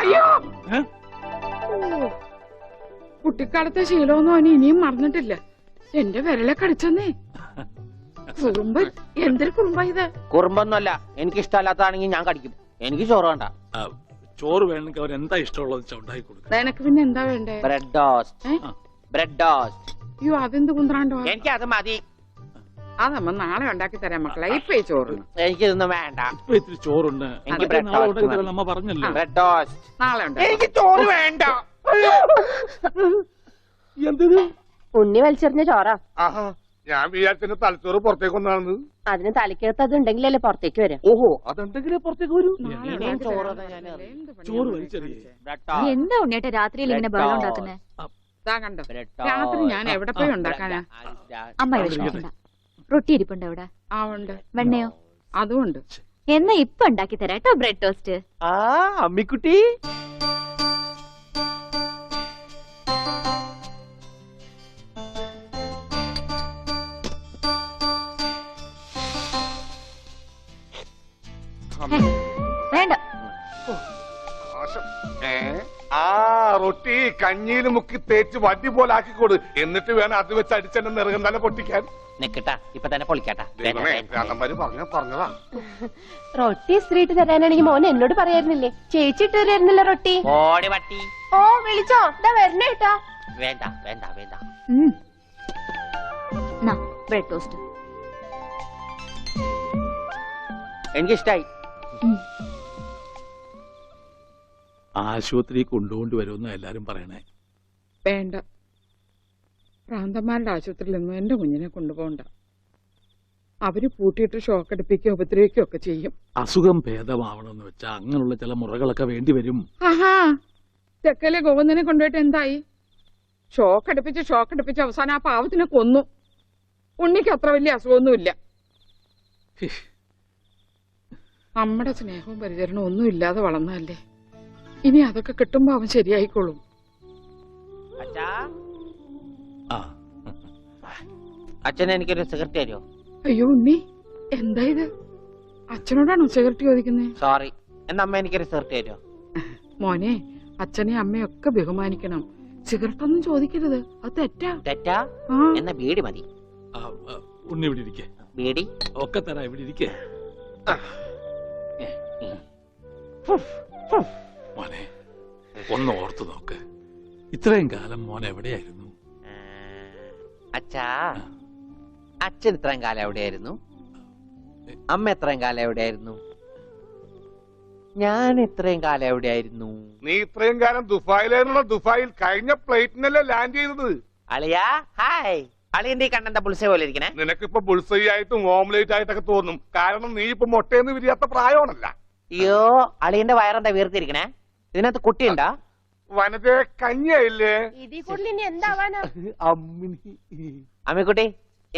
അയ്യോ, കുട്ടിക്കാലത്തെ ശീലമൊന്നും അവന് ഇനിയും മറന്നിട്ടില്ല. എന്റെ വിരലെ കടിച്ചെന്നേ. കുറുമ്പ്, എന്തൊരു കുറുമ്പ ഇത്? കുറുമ്പൊന്നുമല്ല, എനിക്ക് ഇഷ്ടമല്ലാത്തതാണെങ്കിൽ ഞാൻ കടിക്കും. എനിക്ക് ചോറ് വേണ്ട. ചോറ് വേണമെങ്കിൽ അവർ എന്താ ഇഷ്ടമുള്ളത് ഉണ്ടാക്കി കൊടുക്കും. നിനക്ക് പിന്നെ എന്താ വേണ്ടേ? Bread toast. Bread toast. അയ്യോ, അതെന്ത് കുന്ത്രാണ്ടോ? എനിക്ക് അത് മതി. അതമ്മ നാളെ ഉണ്ടാക്കി തരാം മക്കളെ. ഇപ്പൊ ചോറ് എനിക്ക് ഇതൊന്നും വേണ്ട. ഇപ്പൊ ഇത്തിരി ചോറുണ്ട്. എനിക്ക് ബ്രെഡ് ടോസ്റ്റ്. നമ്മ പറഞ്ഞല്ലോ ബ്രെഡ് ടോസ്റ്റ് നാളെ ഉണ്ട്. എനിക്ക് ചോറ് വേണ്ട. എന്തിന്? ഉണ്ണി വലിച്ചെറിഞ്ഞ ചോറാ. ഞാൻ വിചാരിച്ചതിന്റെ തലച്ചോറ് പുറത്തേക്ക് ഒന്നാണെന്ന്. അതിന് തലക്കകത്ത് അത് ഉണ്ടെങ്കിലല്ലേ പുറത്തേക്ക് വരാം. ഓഹോ, അതുണ്ടെങ്കിലേ പുറത്തേക്ക് വരൂ. ചോറ് വലിച്ചെറിയേ. എന്താ ഉണ്ണിയേട്ട രാത്രിയിൽ ഇങ്ങനെ ബഹളം ഉണ്ടാക്കുന്നേ? കണ്ടോ, രാത്രി ഞാൻ എവിടെ പോയി ഉണ്ടാക്കാനാ? അമ്മ വിഷമിക്കണ്ട. റൊട്ടി ഇരിപ്പുണ്ട് അവിടെ. ആ ഉണ്ട്. വെണ്ണയോ? അതും ഉണ്ട്. എന്നാ ഇപ്പൊ ഉണ്ടാക്കി തരാം കേട്ടോ ബ്രെഡ് ടോസ്റ്റ്. അമ്മിക്കുട്ടി, വേണ്ട. റൊട്ടി കഞ്ഞിയിൽ മുക്കി തേച്ച് വടി പോലെ ആക്കിക്കൊടു. എന്നിട്ട് വേണം അത് വെച്ച് അടിച്ചെന്നെ നിറകം തന്നെ പൊട്ടിക്കാൻ. നിക്കട്ടാ, ഇപ്പൊ തന്നെ പൊളിക്കട്ടാ. പറഞ്ഞതാ. റൊട്ടി സ്ത്രീട്ട് തരാനാണെങ്കിൽ മോൻ എന്നോട് പറയായിരുന്നില്ലേ? ചേച്ചി ഇട്ട് തരായിരുന്നില്ല റൊട്ടി. ഓടി പട്ടി. ഓ, വിളിച്ചോ? ഇതാ വരണേട്ടാ. വേണ്ട വേണ്ട വേണ്ട. ബ്രെഡ് ടോസ്റ്റ് എനിക്കിഷ്ടായി. ആശുപത്രി കൊണ്ടുവരുമെന്ന് എല്ലാരും പറയണേ. വേണ്ട, പ്രാന്തന്മാരുടെ ആശുപത്രിയിൽ നിന്നും എന്റെ കുഞ്ഞിനെ കൊണ്ടുപോകണ്ട. അവര് പൂട്ടിയിട്ട് ഷോക്ക് അടിപ്പിക്കുകയോ ഉപദ്രവിക്കുകയോ ഒക്കെ ചെയ്യും. അസുഖം ഭേദമാവണമെന്ന് വെച്ചാ അങ്ങനെയുള്ള ചില മുറകളൊക്കെ വേണ്ടി വരും. ആഹാ, തെക്കലെ ഗോവിന്ദനെ കൊണ്ടുപോയിട്ട് എന്തായി? ഷോക്ക് അടുപ്പിച്ച് അവസാനം ആ പാവത്തിനെ കൊന്നു. ഉണ്ണിക്ക് അത്ര വലിയ അസുഖമൊന്നുമില്ല. നമ്മുടെ സ്നേഹവും പരിചരണവും ഒന്നും ഇല്ലാതെ വളർന്നതല്ലേ. ഇനി അതൊക്കെ കിട്ടുമ്പോ അവൻ ശരിയായിക്കോളും. അച്ഛൻ എനിക്കൊരു സിഗരറ്റ് തരുമോ? അയ്യോ ഉണ്ണി, എന്താ ഇത്? അച്ഛനോടാണോ സിഗരറ്റ് ചോദിക്കുന്നേ? സോറി, എന്നാ അമ്മ എനിക്കൊരു സിഗരറ്റ് തരുമോ? മോനെ, അച്ഛനെ അമ്മയൊക്കെ ബഹുമാനിക്കണം. സിഗരറ്റ് ഒന്നും ചോദിക്കരുത്, അത് തെറ്റാ. തെറ്റാ? എന്നാ ബീഡി മതി. ഉണ്ണി ഇവിടെ ഇരിക്കേ. ബീഡി ഒക്കെ തരാ, ഇവിടെ ഇരിക്കേ. മോനെ, ഒന്ന് ഓർത്തു നോക്ക്. ഇത്രയും കാലം മോൻ എവിടെയായിരുന്നു? അച്ഛാ, അച്ഛൻ ഇത്രയും കാലം എവിടെയായിരുന്നു? അമ്മ എത്രയും കാലം എവിടെയായിരുന്നു? ഞാൻ ഇത്രയും കാലം എവിടെയായിരുന്നു? നീ ഇത്രയും കാലം ദുബായിലായിരുന്നുള്ള. ദുബായിൽ കഴിഞ്ഞ പ്ലേറ്റിനല്ലേ ലാൻഡ് ചെയ്തത്. അളിയാ, ഹായ്. അളിയന്റെ കണ്ണന്റെ പുളിസ പോലെ ഇരിക്കണേ. നിനക്കിപ്പോ ബുൾസൈ ആയിട്ടും ഓംലേറ്റ് ആയിട്ടൊക്കെ തോന്നും. കാരണം നീ ഇപ്പൊ മുട്ടയെന്ന് വിരിയാത്ത പ്രായമാണല്ല. അയ്യോ, അളിയന്റെ വയറെന്താ വീർത്തിരിക്കണേ? ഇതിനകത്ത് കുട്ടിയുണ്ടാ? വനത്തെ കഞ്ഞിയായില്ലേ? ഇതിൽ കൂടുതൽ ഇനി എന്താവാനാ? അമ്മിക്കുട്ടി,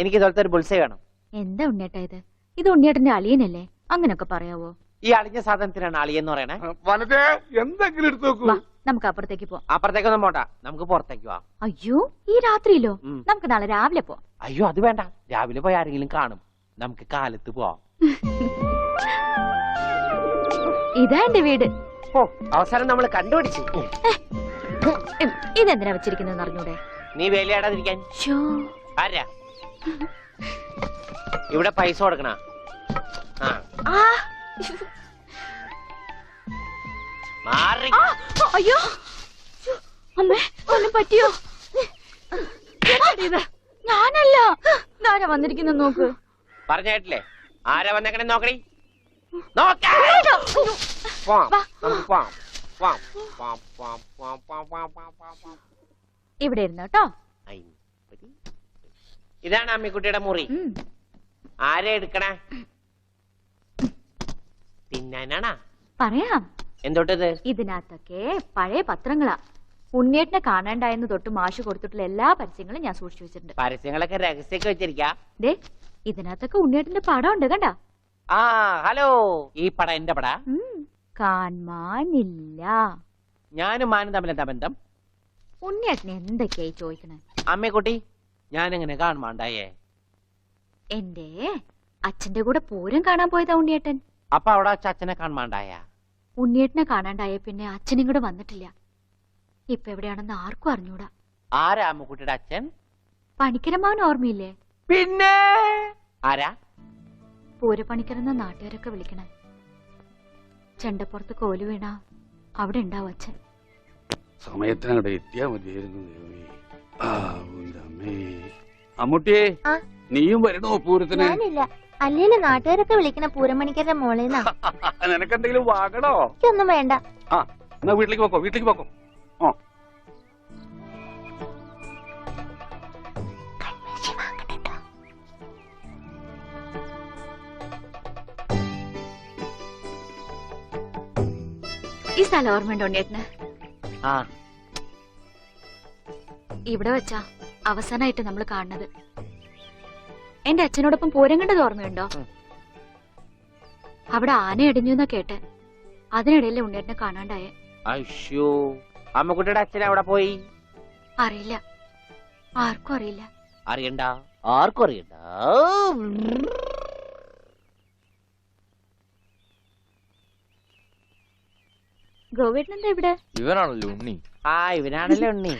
എനിക്ക് ഇതുപോലത്തെ ഒരു ബുൾസൈ വേണം. എന്താ ഉണ്ണിയേട്ടാ ഇത്? ഇത് ഉണ്ണിയേട്ടന്റെ അളിയനല്ലേ? അങ്ങനൊക്കെ പറയാവോ? ഈ അളിഞ്ഞ സാധനത്തിനാണ് അളിയെന്ന് പറയണേ. വനത്തെ എന്തെങ്കിലും എടുത്തു നോക്കൂ. നമുക്ക് അപ്പുറത്തേക്ക് പോവാം. അപ്പുറത്തേക്കൊന്നും പോണ്ട, നമുക്ക് പുറത്തേക്ക് പോവാം. അയ്യോ, ഈ രാത്രിയിലോ? നമുക്ക് നാളെ രാവിലെ പോവാം. അയ്യോ, അത് വേണ്ട. രാവിലെ പോയി ആരെങ്കിലും കാണും. നമുക്ക് കാലത്ത് പോവാം. ഇതാ എന്റെ വീട്. ഓ, അവസാനം നമ്മൾ കണ്ടുപിടിച്ചു. ഇതെന്തിനാ വെച്ചിരിക്കുന്നത് അറിഞ്ഞൂടെ? നീ വേലയാടാതിരിക്കാൻ. ആരാ ഇവിടെ പൈസ കൊടുക്കണ? അയ്യോ, അമ്മേ, ഒന്നും പറ്റിയോ? ഞാനല്ല. ആരാ വന്നിരിക്കുന്ന നോക്ക്. പറഞ്ഞിട്ടില്ലേ ആരാ വന്നേക്കണേ? നോക്കണേ. ഇവിടെ ഇരുന്നു കേട്ടോ. ഇതാണ് അമ്മിക്കുട്ടിയുടെ മുറി. ആരെ എടുക്കണേ? തിന്നാനാണാ? പറയാം. എന്തോട്ടത്? ഇതിനകത്തൊക്കെ പഴയ പത്രങ്ങളാ. ഉണ്ണിയേട്ടനെ കാണാണ്ടായെന്ന് തൊട്ട് മാഷ് കൊടുത്തിട്ടുള്ള എല്ലാ പരസ്യങ്ങളും ഞാൻ സൂക്ഷിച്ചു വെച്ചിട്ടുണ്ട്. പരസ്യങ്ങളൊക്കെ രഹസ്യമൊക്കെ വെച്ചിരിക്കാ. ദേ, ഇതിനകത്തൊക്കെ ഉണ്ണിയേട്ടന്റെ പടം ഉണ്ട് കണ്ടാ. ആ, ഹലോ. ഈ പടം എന്റെ പടാ? കാണാനില്ല. ഞാനും മാനും തമ്മിൽ എന്താ ബന്ധം? ഉണ്ണിയേട്ടനെ എന്തൊക്കെയായി ചോദിക്കണേ? അമ്മക്കുട്ടി, ഞാനെങ്ങനെ കാണുമാണ്ടായേ? എന്റെ അച്ഛന്റെ കൂടെ പൂരം കാണാൻ പോയതാ ഉണ്ണിയേട്ടൻ. അപ്പൊ അവിടെ വെച്ച് അച്ഛനെ കാണാണ്ടായ? ഉണ്ണിയേട്ടനെ കാണാണ്ടായ പിന്നെ അച്ഛനും കൂടെ വന്നിട്ടില്ല. ഇപ്പൊ എവിടെയാണെന്ന് ആർക്കും അറിഞ്ഞൂടാ. ആരാ അമ്മുക്കുട്ടിയുടെ അച്ഛൻ? പണിക്കരമാവൻ ഓർമ്മയില്ലേ? പിന്നെ ആരാ? പൂരപ്പണിക്കരെന്ന നാട്ടുകാരൊക്കെ വിളിക്കണേ. ചെണ്ടപ്പുറത്ത് കോല് വീണ അവിടെ ഉണ്ടാവും അച്ഛൻ. സമയത്തിനവിടെ എത്തിയാ മതിയായിരുന്നു ദേവി. അമ്മൂട്ടിയെ, ആ. നീയും വരണോ പൂരത്തിന്? ഞാനില്ല. അല്ലേലും നാട്ടുകാരൊക്കെ വിളിക്കണ പൂരമണിക്കരുടെ മോളേന്നാ. നിനക്കെന്തെങ്കിലും വാങ്ങണോ? എനിക്കൊന്നും വേണ്ട. ആ, എന്നാ വീട്ടിലേക്ക് പോക്കോ, വീട്ടിലേക്ക് പോക്കോ. ഓ, ഈ സ്ഥലം ഓർമ്മയുണ്ടോ ഉണ്ണിയേട്ടന്? ആ, ഇവിടെ വെച്ചാ അവസാനമായിട്ട് നമ്മൾ കാണുന്നത്. എന്റെ അച്ഛനോടൊപ്പം പൂരം കണ്ടത് ഓർമ്മയുണ്ടോ? അവിടെ ആന ഇടിഞ്ഞു എന്നാ കേട്ടെ. അതിനിടയിലെ ഉണ്ണിയേട്ടനെ കാണാണ്ടായേ. അയ്യോ, അമ്മുക്കുട്ടിയുടെ അച്ഛൻ അവിടെ പോയി? അറിയില്ല, ആർക്കും അറിയില്ല. അറിയണ്ട, ആർക്കും അറിയണ്ട. ഗോവേട്ടനെന്താ ഇവിടെ? ഇവനാണല്ലോ ഉണ്ണി. ആ, ഇവനാണല്ലേ ഉണ്ണി.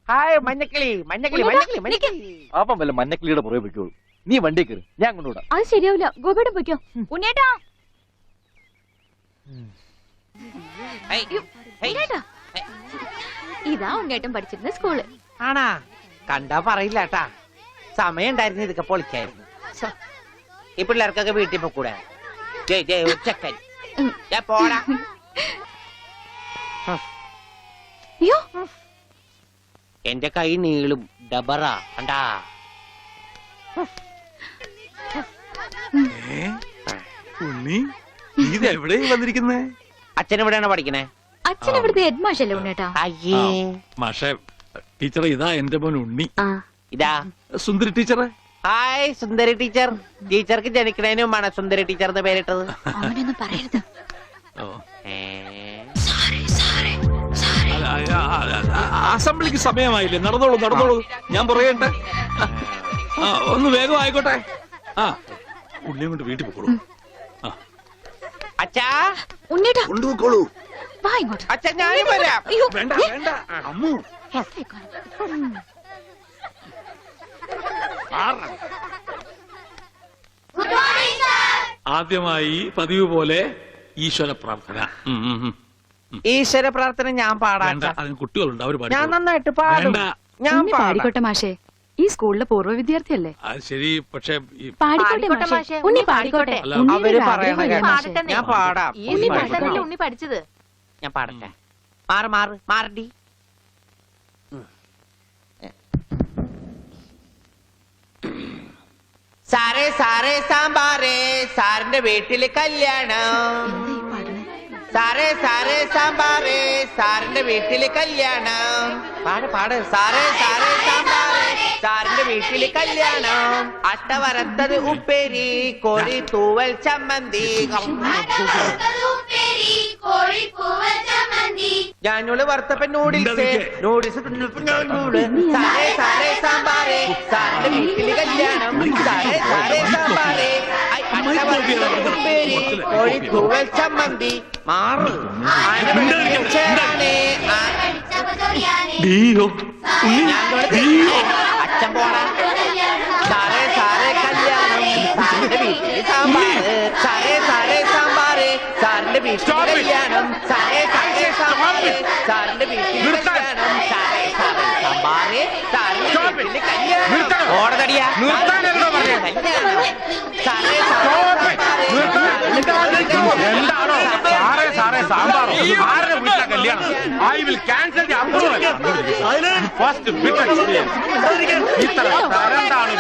ഹായ് മഞ്ഞക്കിളി, മഞ്ഞക്കിളി, മഞ്ഞക്കിളി, മഞ്ഞക്കിളി. അപ്പം വല്ല മഞ്ഞക്കിളിയുടെ പുറകെ പൊയ്ക്കോളൂ. നീ വണ്ടി കയറി, ഞാൻ കൊണ്ടുവിടാം. അത് ശരിയാവില്ല. ഗോവേട്ടൻ പൊയ്ക്കോ. ഉണ്ണിയേട്ടാ, ഹേയ്, ഹേയ്. ഉണ്ണിയേട്ടാ. ഇതാ ഉണ്ണിയേട്ടൻ പഠിച്ചിരുന്ന സ്കൂള്. ആണാ? കണ്ടാ പറയില്ല കേട്ടാ. സമയം ഉണ്ടായിരുന്നു ഇതൊക്കെ പൊളിക്കായിരുന്നു. ഈ പിള്ളേർക്കൊക്കെ വീട്ടിൽ പോക്കൂടെ? ചെക്കൻ പോടാ. അയ്യോ, എന്റെ കൈ നീളും. ഡബറ കണ്ടാ? ഉണ്ണി, ഇത് എവിടെ വന്നിരിക്കുന്നേ? അച്ഛൻ എവിടെയാണ് പഠിക്കണേ? അച്ഛൻ ഇവിടുത്തെ ഹെഡ് മാഷല്ലേ ഉണ്ണിയേട്ടാ? അയ്യേ, മാഷേ, ടീച്ചറെ, ഇതാ എന്റെ മോൻ ഉണ്ണി. ഇതാ സുന്ദരി ടീച്ചറെ. ഹായ് സുന്ദരി ടീച്ചർ. ടീച്ചർക്ക് ജനിക്കണേന് മുമ്പാണ് സുന്ദരി ടീച്ചർ എന്ന് പേരിട്ടത്. അവനൊന്നും പറയരുത്. ഓ. ഏ? അസംബ്ലിക്ക് സമയമായില്ലേ? നടന്നോളൂ, നടന്നോളൂ, ഞാൻ പറയട്ടെ. ഒന്ന് വേഗം ആയിക്കോട്ടെ. ആ, ഉള്ളിയും കൊണ്ട് വീട്ടിൽ പോക്കോളൂ. അച്ഛാ, ഉണ്ണിയേട്ടാ, കൊണ്ടുപോക്കോളൂ. വാ ഇങ്ങോട്ട്. അച്ഛൻ ഞാനും വരാം. അയ്യോ, വേണ്ട, വേണ്ട, അമ്മു. ആദ്യമായി പതിവ് പോലെ ഈശ്വര പ്രാർത്ഥന. ഈശ്വര പ്രാർത്ഥന ഞാൻ പാടാം. വേണ്ട, അതിന് കുട്ടികളുണ്ട്, അവര് ഞാൻ പാടിക്കോളും. നന്നായിട്ട് പാടും. വേണ്ട. ഞാൻ ഉണ്ണി പാടാം. പാടിക്കോട്ടെ മാഷേ, ഈ സ്കൂളിലെ പൂർവ്വ വിദ്യാർത്ഥിയല്ലേ? അത് ശരി, പക്ഷെ പാടിക്കോട്ടെ മാഷേ, ഉണ്ണി പാടിക്കോട്ടെ. അല്ല, ഉണ്ണിയുടെ അവര് ഒരു പറയണ ആഗ്രഹമല്ലേ കേട്ടോ. മാഷേ? ഞാൻ പാടാം. ഈ ഉണ്ണി പാടിക്കോട്ടെ. ഉണ്ണി പഠിച്ചത്. ഞാൻ പാടട്ടെ. മാറ് മാറ് മാറടി. സാറേ സാറേ സാമ്പാറേ, സാറിന്റെ വീട്ടില് കല്യാണം. എന്താ ഈ പാടുന്നെ? സാറേ സാറേ സാമ്പാറേ, സാറിന്റെ വീട്ടില് കല്യാണം. പാട് പാട്. സാറേ സാറേ സാമ്പാറേ, സാറിന്റെ വീട്ടില് കല്യാണം. അട്ട വരത്തത് ഉപ്പേരി, കോഴി തൂവൽ ചമ്മന്തി. ഞാനോട് വറുത്തപ്പൻ നൂഡിൽസ്, നൂഡിൽസ്. സാറേ സാറേ സാമ്പാറേ, സാറിന്റെ വീട്ടില് കല്യാണം. സാറേ സാറേ സാമ്പാറേ, അട്ട വരത്തത് ഉപ്പേരി, കോഴി തൂവൽ ചമ്മന്തി. മാറ്. അച്ഛൻ പോടാ. സാറേ സാറേ കല്യാണം, സാറിന്റെ വീട്ടില് സാമ്പാറ്. സാറേ സാറേ സാമ്പാറ്, സാറിന്റെ വീട്ടില് കല്യാണം. സാറേ സാറേ സാമ്പാറ്, സാറിന്റെ വീട്ടില് കല്യാണം. സാറേ സാറേ സാമ്പാറ്, സാറിന്റെ വീട്ടില് കല്യാണം. ഓടതടിയാ. സാറേ എന്താണോ സാറേ സാറേ സാമ്പാർ ആരുടെ വീട്ടിലെ കല്യാണം? I will cancel the approval. First bit experience. ഇത്ര തരണ്ടാണ്